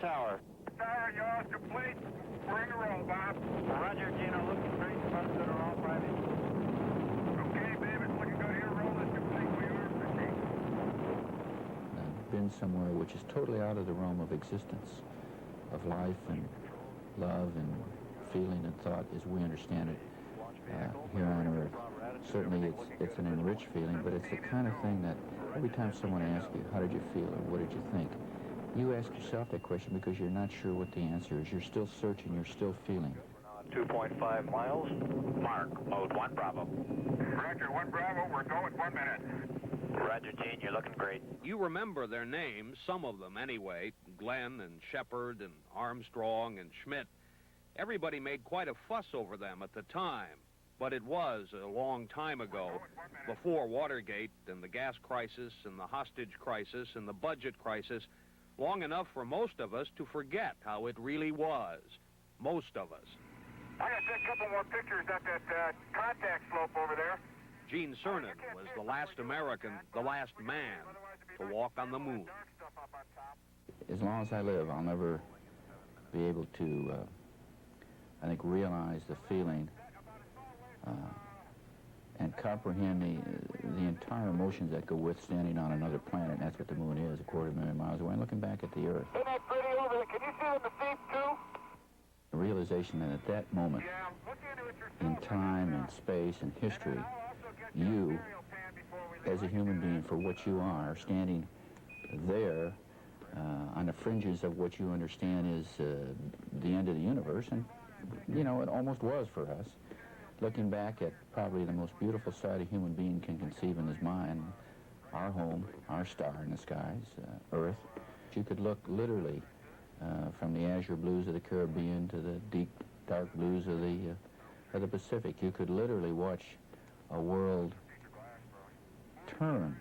tower. Tower, y'all complete. We're in a row, Bob. Roger, Gino. Looking great. Thrust good are all private. Okay, babe, it's looking good here. Roll is complete. We are proceed. Been somewhere which is totally out of the realm of existence, of life and love and feeling and thought as we understand it here on Earth. Certainly it's an enriched feeling, but it's the kind of thing that every time someone asks you, how did you feel or what did you think, you ask yourself that question because you're not sure what the answer is. You're still searching, you're still feeling. 2.5 miles. Mark, mode 1 Bravo. Roger, 1 Bravo, we're going 1 minute. Roger, Gene, you're looking great. You remember their names, some of them anyway, Glenn and Shepard and Armstrong and Schmidt. Everybody made quite a fuss over them at the time, but it was a long time ago, before Watergate and the gas crisis and the hostage crisis and the budget crisis, long enough for most of us to forget how it really was. Most of us. I gotta take a couple more pictures at that contact slope over there. Gene Cernan was the last American, the last man to walk on the moon. As long as I live, I'll never be able to, I think, realize the feeling and comprehend the entire emotions that go with standing on another planet. And that's what the moon is, 250,000 miles away, and looking back at the Earth. Isn't that pretty over there? Can you see in the seat, too? The realization that at that moment, in time and space and history, you, as a human being, for what you are, standing there on the fringes of what you understand is the end of the universe, and, you know, it almost was for us, looking back at probably the most beautiful sight a human being can conceive in his mind, our home, our star in the skies, Earth. You could look literally from the azure blues of the Caribbean to the deep, dark blues of the Pacific. You could literally watch a world turn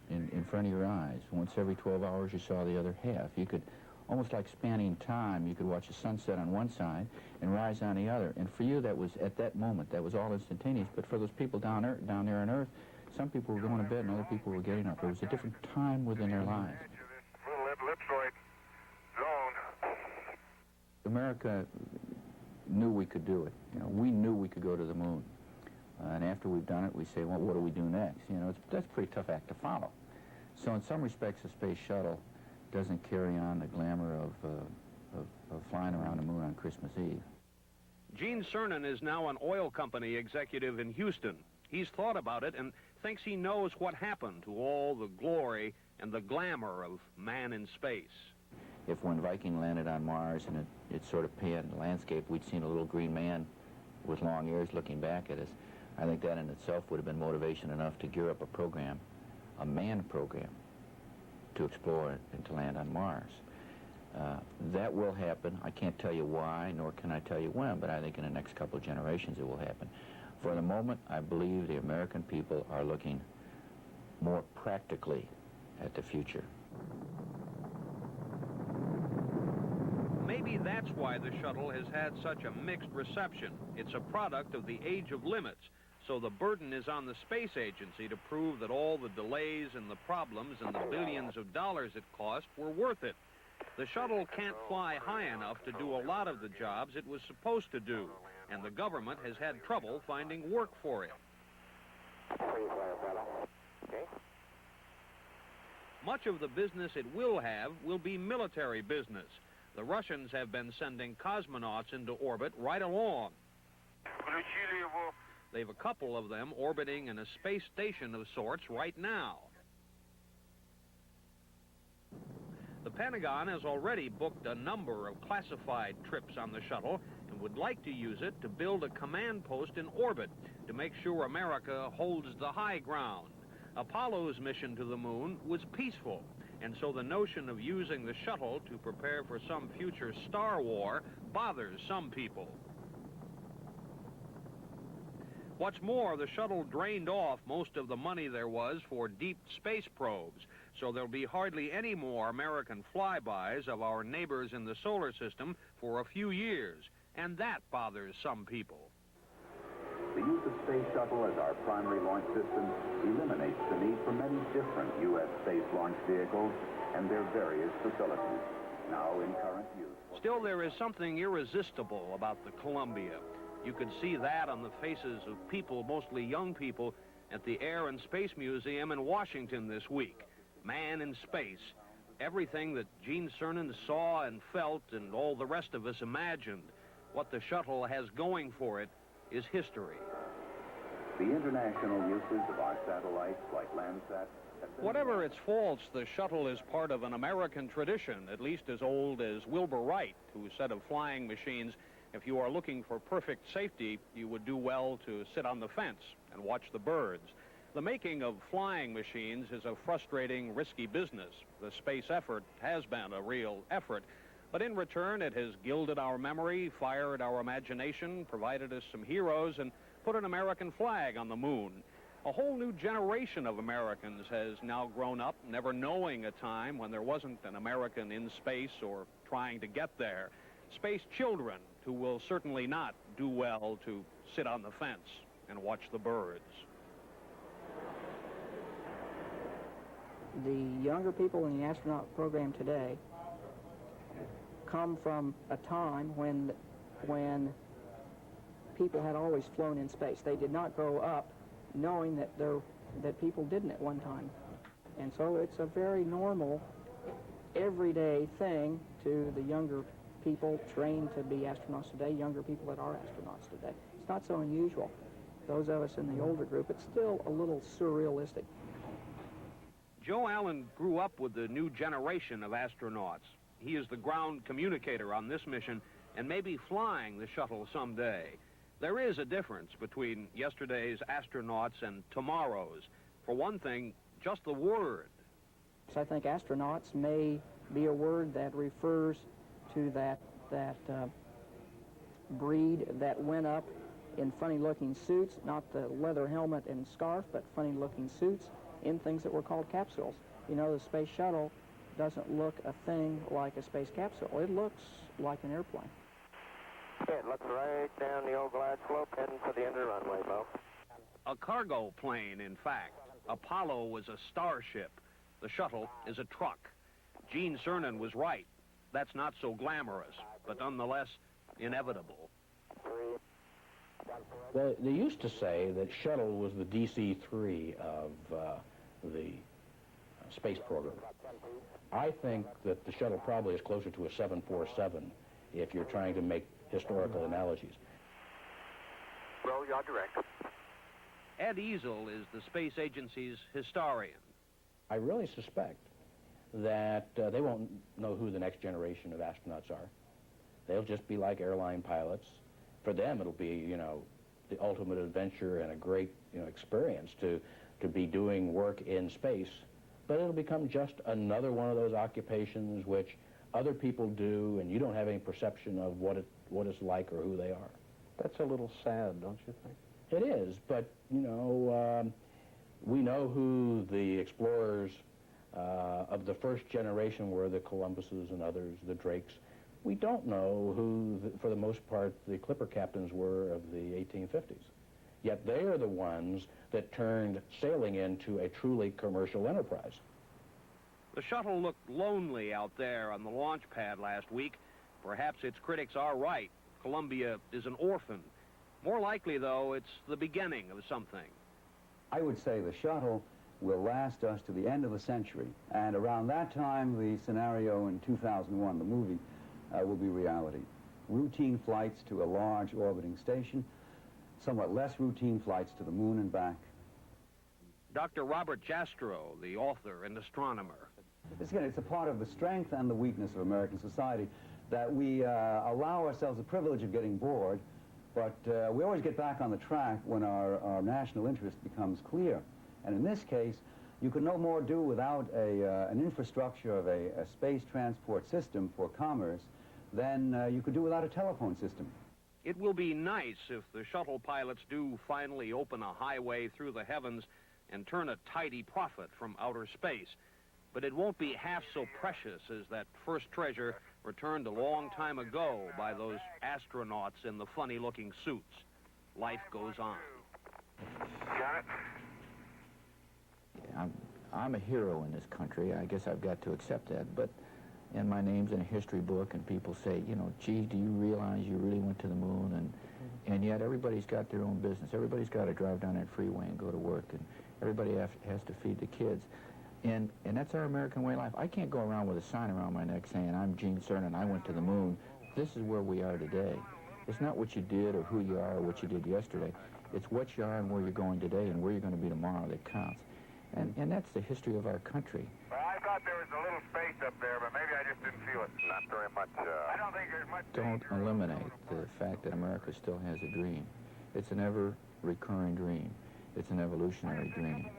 in front of your eyes. Once every 12 hours you saw the other half. You could, almost like spanning time, you could watch a sunset on one side and rise on the other. And for you, that was, at that moment, that was all instantaneous. But for those people down there on Earth, some people were going to bed and other people were getting up. It was a different time within their lives. Little ellipsoid zone. America knew we could do it. You know, we knew we could go to the moon. And after we've done it, we say, well, what do we do next? You know, that's a pretty tough act to follow. So in some respects, the space shuttle doesn't carry on the glamour of flying around the moon on Christmas Eve. Gene Cernan is now an oil company executive in Houston. He's thought about it and thinks he knows what happened to all the glory and the glamour of man in space. If when Viking landed on Mars and it sort of panned the landscape, we'd seen a little green man with long ears looking back at us, I think that in itself would have been motivation enough to gear up a program, a manned program, to explore and to land on Mars. That will happen. I can't tell you why, nor can I tell you when, but I think in the next couple of generations it will happen. For the moment, I believe the American people are looking more practically at the future. Maybe that's why the shuttle has had such a mixed reception. It's a product of the age of limits, so the burden is on the space agency to prove that all the delays and the problems and the billions of dollars it cost were worth it. The shuttle can't fly high enough to do a lot of the jobs it was supposed to do, and the government has had trouble finding work for it. Much of the business it will have will be military business. The Russians have been sending cosmonauts into orbit right along. They've a couple of them orbiting in a space station of sorts right now. The Pentagon has already booked a number of classified trips on the shuttle and would like to use it to build a command post in orbit to make sure America holds the high ground. Apollo's mission to the moon was peaceful, and so the notion of using the shuttle to prepare for some future Star War bothers some people. What's more, the shuttle drained off most of the money there was for deep space probes, so there'll be hardly any more American flybys of our neighbors in the solar system for a few years, and that bothers some people. The use of Space Shuttle as our primary launch system eliminates the need for many different U.S. space launch vehicles and their various facilities. now in current use. Still, there is something irresistible about the Columbia. You could see that on the faces of people, mostly young people, at the Air and Space Museum in Washington this week. Man in space. Everything that Gene Cernan saw and felt and all the rest of us imagined, what the shuttle has going for it, is history. The international uses of our satellites like Landsat. Whatever its faults, the shuttle is part of an American tradition, at least as old as Wilbur Wright, who said of flying machines, if you are looking for perfect safety, you would do well to sit on the fence and watch the birds. The making of flying machines is a frustrating, risky business. The space effort has been a real effort, but in return it has gilded our memory, fired our imagination, provided us some heroes, and put an American flag on the moon. A whole new generation of Americans has now grown up, never knowing a time when there wasn't an American in space or trying to get there. Space children who will certainly not do well to sit on the fence and watch the birds. The younger people in the astronaut program today come from a time when people had always flown in space. They did not grow up knowing that people didn't at one time. And so it's a very normal, everyday thing to the younger people trained to be astronauts today, younger people that are astronauts today. It's not so unusual. Those of us in the older group, it's still a little surrealistic. Joe Allen grew up with the new generation of astronauts. He is the ground communicator on this mission and may be flying the shuttle someday. There is a difference between yesterday's astronauts and tomorrow's. For one thing, just the word. So I think astronauts may be a word that refers to that breed that went up in funny-looking suits, not the leather helmet and scarf, but funny-looking suits in things that were called capsules. You know, the space shuttle doesn't look a thing like a space capsule. It looks like an airplane. It looks right down the old glide slope heading for the end of the runway, Bo. A cargo plane, in fact. Apollo was a starship. The shuttle is a truck. Gene Cernan was right. That's not so glamorous, but nonetheless inevitable. Well, they used to say that shuttle was the DC-3 of the space program. I think that the shuttle probably is closer to a 747 if you're trying to make historical analogies. Roll your direct. Ed Easel is the space agency's historian. I really suspect that they won't know who the next generation of astronauts are. They'll just be like airline pilots. For them, it'll be, you know, the ultimate adventure and a great, you know, experience to be doing work in space. But it'll become just another one of those occupations which other people do, and you don't have any perception of what it's like or who they are. That's a little sad, don't you think? It is, but, you know, we know who the explorers of the first generation were, the Columbuses and others, the Drakes. We don't know who, for the most part, the clipper captains were of the 1850s. Yet they are the ones that turned sailing into a truly commercial enterprise. The shuttle looked lonely out there on the launch pad last week. Perhaps its critics are right. Columbia is an orphan. More likely, though, it's the beginning of something. I would say the shuttle will last us to the end of the century. And around that time, the scenario in 2001, the movie, will be reality. Routine flights to a large orbiting station, somewhat less routine flights to the moon and back. Dr. Robert Jastrow, the author and astronomer. It's a part of the strength and the weakness of American society that we allow ourselves the privilege of getting bored, but we always get back on the track when our national interest becomes clear. And in this case, you could no more do without an infrastructure of a space transport system for commerce than you could do without a telephone system. It will be nice if the shuttle pilots do finally open a highway through the heavens and turn a tidy profit from outer space. But it won't be half so precious as that first treasure returned a long time ago by those astronauts in the funny-looking suits. Life goes on. Got it? I'm a hero in this country. I guess I've got to accept that. But, and my name's in a history book, and people say, you know, gee, do you realize you really went to the moon? And yet everybody's got their own business. Everybody's got to drive down that freeway and go to work, and everybody has to feed the kids. And that's our American way of life. I can't go around with a sign around my neck saying, I'm Gene Cernan, I went to the moon. This is where we are today. It's not what you did or who you are or what you did yesterday. It's what you are and where you're going today and where you're going to be tomorrow that counts. And that's the history of our country. Well, I thought there was a little space up there, but maybe I just didn't feel it. Not very much. I don't think there's much. Don't eliminate the fact that America still has a dream. It's an ever-recurring dream. It's an evolutionary dream.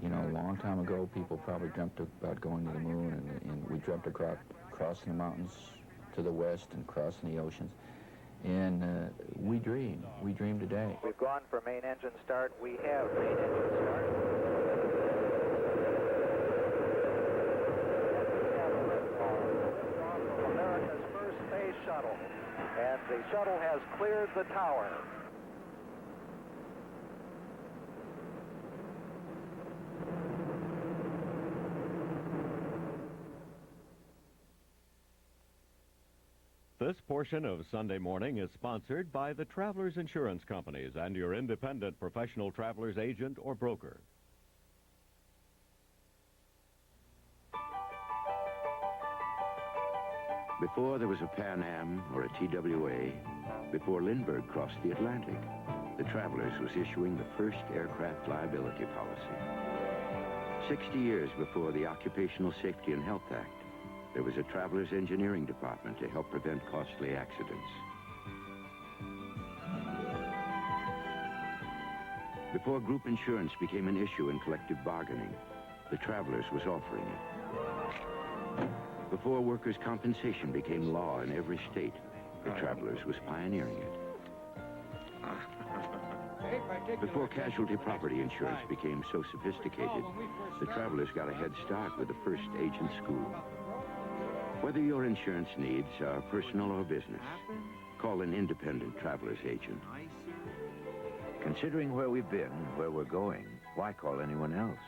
You know, a long time ago, people probably dreamt about going to the moon, and we dreamt about crossing the mountains to the west and crossing the oceans. And we dream. We dream today. We've gone for main engine start. We have main engine start. America's first space shuttle. And the shuttle has cleared the tower. This portion of Sunday Morning is sponsored by the Travelers Insurance Companies and your independent professional traveler's agent or broker. Before there was a Pan Am or a TWA, before Lindbergh crossed the Atlantic, the Travelers was issuing the first aircraft liability policy. 60 years before the Occupational Safety and Health Act, there was a Travelers Engineering Department to help prevent costly accidents. Before group insurance became an issue in collective bargaining, the Travelers was offering it. Before workers' compensation became law in every state, the Travelers was pioneering it. Before casualty property insurance became so sophisticated, the Travelers got a head start with the first agent school. Whether your insurance needs are personal or business, call an independent Travelers agent. Considering where we've been, where we're going, why call anyone else?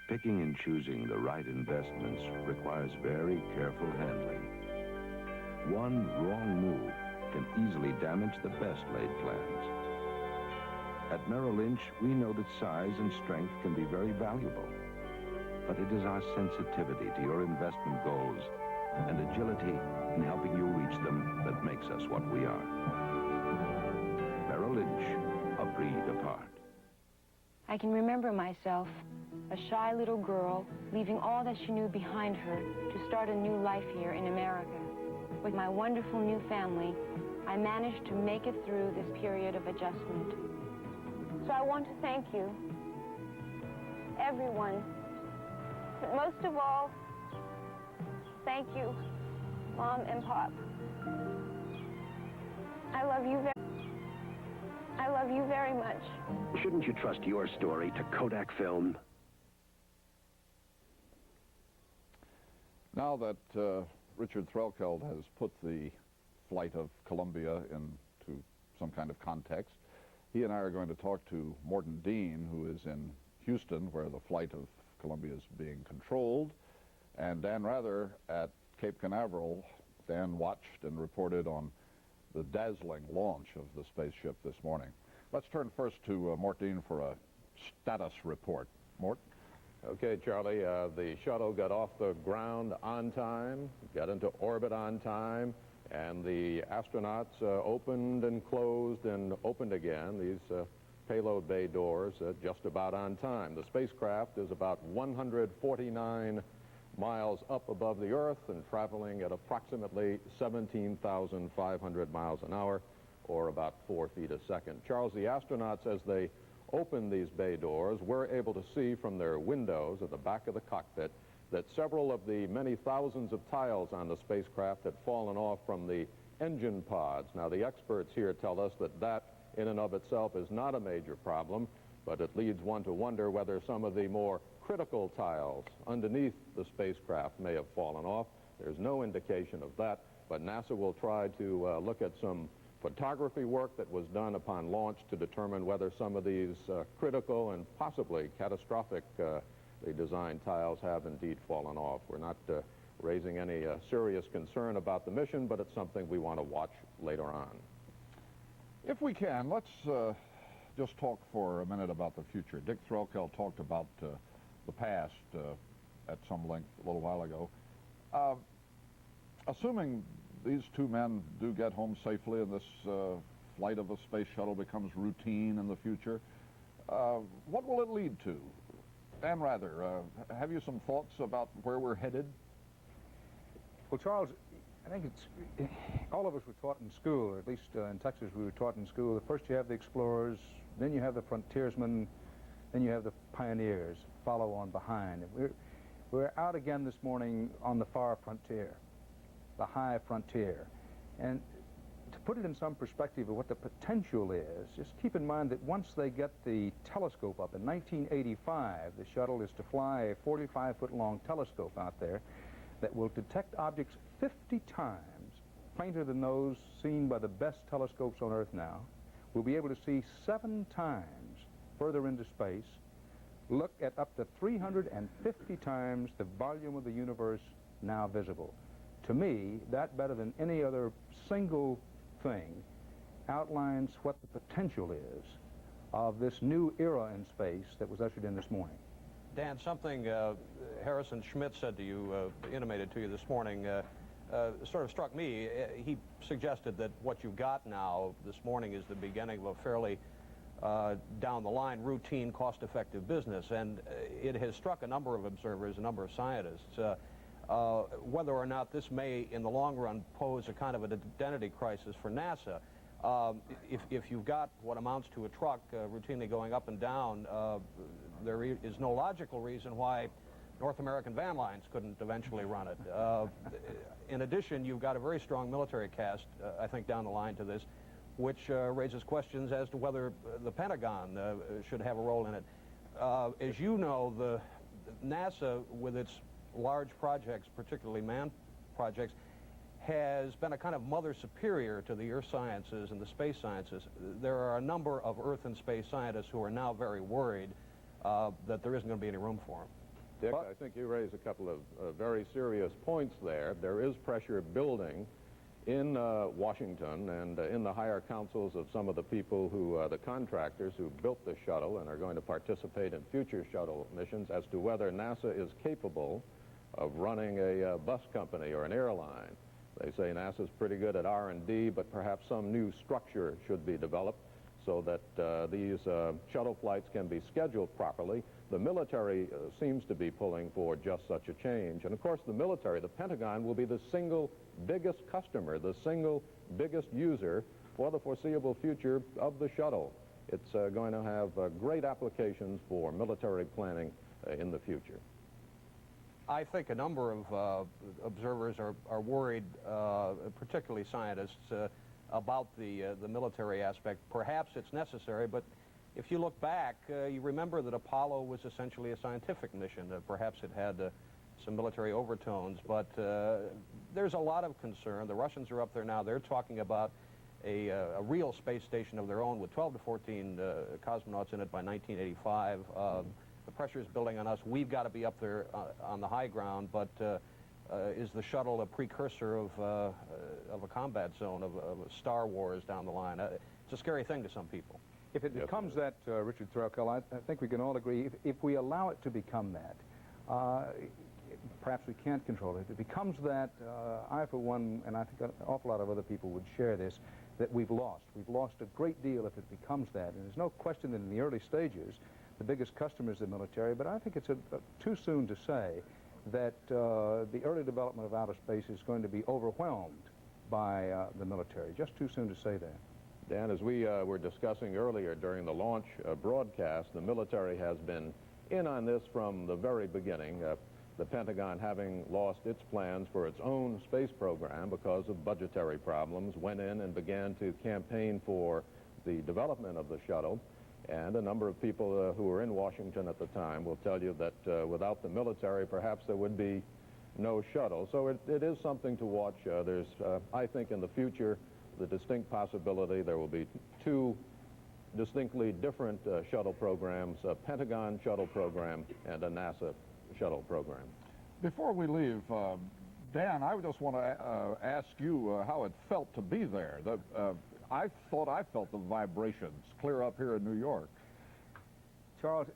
Picking and choosing the right investments requires very careful handling. One wrong move can easily damage the best laid plans. At Merrill Lynch, we know that size and strength can be very valuable. But it is our sensitivity to your investment goals and agility in helping you reach them that makes us what we are. Merrill Lynch, a breed apart. I can remember myself, a shy little girl, leaving all that she knew behind her to start a new life here in America. With my wonderful new family, I managed to make it through this period of adjustment. So I want to thank you, everyone, but most of all, thank you, Mom and Pop. I love you very much. Shouldn't you trust your story to Kodak Film? Now that Richard Threlkeld has put the flight of Columbia into some kind of context, he and I are going to talk to Morton Dean, who is in Houston, where the flight of Columbia is being controlled, and Dan Rather at Cape Canaveral. Dan watched and reported on the dazzling launch of the spaceship this morning. Let's turn first to Mort Dean for a status report. Mort? Okay, Charlie, the shuttle got off the ground on time, got into orbit on time, and the astronauts opened and closed and opened again these payload bay doors just about on time. The spacecraft is about 149 miles up above the Earth and traveling at approximately 17,500 miles an hour, or about 4 feet a second. Charles, the astronauts, as they opened these bay doors, were able to see from their windows at the back of the cockpit that several of the many thousands of tiles on the spacecraft had fallen off from the engine pods. Now, the experts here tell us that that in and of itself is not a major problem, but it leads one to wonder whether some of the more critical tiles underneath the spacecraft may have fallen off. There's no indication of that, but NASA will try to look at some photography work that was done upon launch to determine whether some of these critical and possibly catastrophic designed tiles have indeed fallen off. We're not raising any serious concern about the mission, but it's something we want to watch later on. If we can, let's just talk for a minute about the future. Dick Threlkeld talked about the past at some length a little while ago. Assuming these two men do get home safely and this flight of a space shuttle becomes routine in the future, what will it lead to? Dan Rather, have you some thoughts about where we're headed? Well, Charles, I think it's, all of us were taught in school, or at least in Texas we were taught in school, that first you have the explorers, then you have the frontiersmen, then you have the pioneers, follow on behind. We're out again this morning on the far frontier, the high frontier. And to put it in some perspective of what the potential is, just keep in mind that once they get the telescope up, in 1985, the shuttle is to fly a 45-foot-long telescope out there that will detect objects 50 times fainter than those seen by the best telescopes on Earth now. We'll be able to see 7 times further into space, look at up to 350 times the volume of the universe now visible. To me, that better than any other single thing outlines what the potential is of this new era in space that was ushered in this morning. Dan, something Harrison Schmitt said to you, intimated to you this morning, sort of struck me. He suggested that what you've got now this morning is the beginning of a fairly down the line, routine, cost-effective business, and it has struck a number of observers, a number of scientists, whether or not this may, in the long run, pose a kind of an identity crisis for NASA. If you've got what amounts to a truck routinely going up and down, there is no logical reason why North American van lines couldn't eventually run it. In addition, you've got a very strong military cast, I think, down the line to this, which raises questions as to whether the Pentagon should have a role in it. As you know, the NASA, with its large projects, particularly manned projects, has been a kind of mother superior to the earth sciences and the space sciences. There are a number of earth and space scientists who are now very worried that there isn't going to be any room for them. Dick, I think you raise a couple of very serious points there. There is pressure building in Washington and in the higher councils of some of the people who, the contractors who built the shuttle and are going to participate in future shuttle missions, as to whether NASA is capable of running a bus company or an airline. They say NASA's pretty good at R&D, but perhaps some new structure should be developed so that these shuttle flights can be scheduled properly. The military seems to be pulling for just such a change. And of course, the military, the Pentagon, will be the single biggest customer, the single biggest user for the foreseeable future of the shuttle. It's going to have great applications for military planning in the future. I think a number of observers are worried, particularly scientists, about the military aspect. Perhaps it's necessary, but if you look back, you remember that Apollo was essentially a scientific mission. Perhaps it had some military overtones, but there's a lot of concern. The Russians are up there now. They're talking about a real space station of their own with 12 to 14 cosmonauts in it by 1985. The pressure is building on us. We've got to be up there on the high ground, but is the shuttle a precursor of a combat zone, of Star Wars down the line? It's a scary thing to some people. If it becomes that, Richard Threlkeld, I think we can all agree, if we allow it to become that, perhaps we can't control it. If it becomes that, I, for one, and I think an awful lot of other people would share this, that we've lost. We've lost a great deal if it becomes that. And there's no question that in the early stages, the biggest customer is the military, but I think it's too soon to say that the early development of outer space is going to be overwhelmed by the military. Just too soon to say that. Dan, as we were discussing earlier during the launch broadcast, the military has been in on this from the very beginning. The Pentagon, having lost its plans for its own space program because of budgetary problems, went in and began to campaign for the development of the shuttle. And a number of people who were in Washington at the time will tell you that without the military, perhaps there would be no shuttle. So it is something to watch. There's, I think, in the future, the distinct possibility there will be two distinctly different shuttle programs, a Pentagon shuttle program and a NASA shuttle program. Before we leave, Dan, I just want to ask you how it felt to be there. I thought I felt the vibrations clear up here in New York. Charles,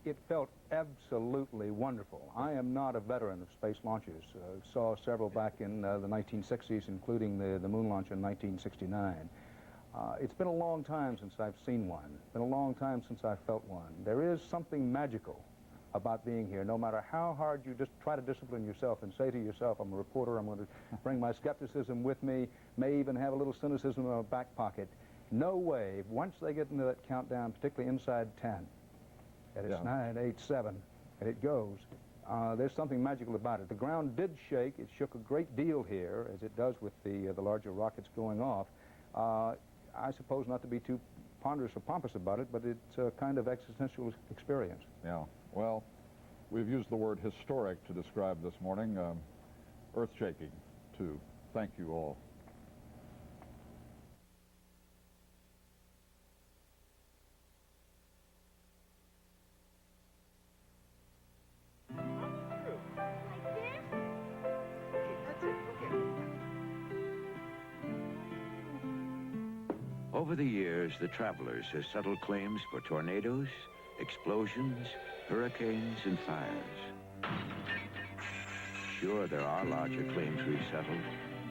it felt absolutely wonderful. I am not a veteran of space launches. Saw several back in the 1960s, including the moon launch in 1969. It's been a long time since I've seen one. It's been a long time since I've felt one. There is something magical about being here, no matter how hard you just try to discipline yourself and say to yourself, I'm a reporter, I'm going to bring my skepticism with me, may even have a little cynicism in my back pocket. No way, once they get into that countdown, particularly inside 10, and it's 9, 8, 7, and it goes, there's something magical about it. The ground did shake. It shook a great deal here, as it does with the larger rockets going off. I suppose not to be too ponderous or pompous about it, but it's a kind of existential experience. Yeah, well, we've used the word historic to describe this morning, earth-shaking, too. Thank you all. Over the years, the Travelers has settled claims for tornadoes, explosions, hurricanes, and fires. Sure, there are larger claims we've settled,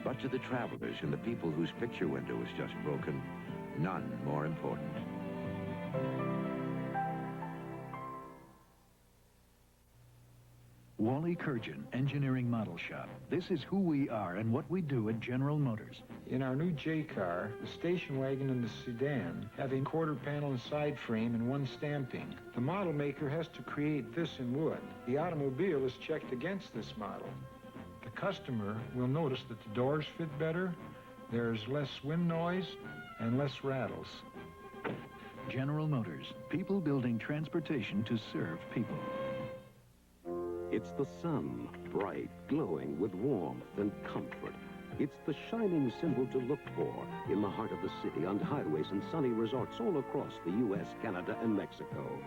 but to the Travelers and the people whose picture window was just broken, none more important. Wally Kurjan, Engineering Model Shop. This is who we are and what we do at General Motors. In our new J car, the station wagon and the sedan have a quarter panel and side frame and one stamping. The model maker has to create this in wood. The automobile is checked against this model. The customer will notice that the doors fit better, there's less wind noise, and less rattles. General Motors. People building transportation to serve people. It's the sun, bright, glowing with warmth and comfort. It's the shining symbol to look for in the heart of the city, on highways and sunny resorts all across the U.S., Canada, and Mexico.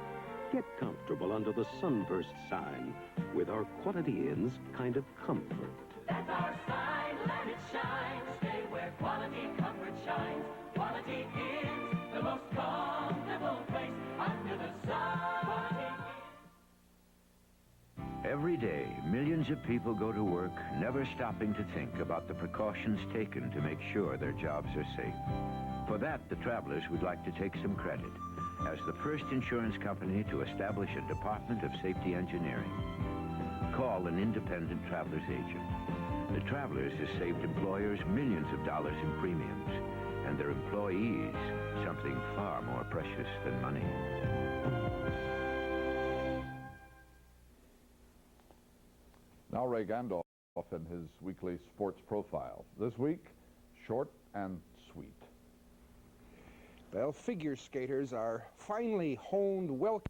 Get comfortable under the sunburst sign with our Quality Inn's kind of comfort. That's our sign, let it shine. Stay where quality comfort shines. Quality Inn's the most comfortable place under the sun. Every day, millions of people go to work, never stopping to think about the precautions taken to make sure their jobs are safe. For that, the Travelers would like to take some credit as the first insurance company to establish a Department of Safety Engineering. Call an independent Travelers agent. The Travelers has saved employers millions of dollars in premiums, and their employees something far more precious than money. Now Ray Gandolf in his weekly sports profile. This week, short and sweet. Well, figure skaters are finely honed, well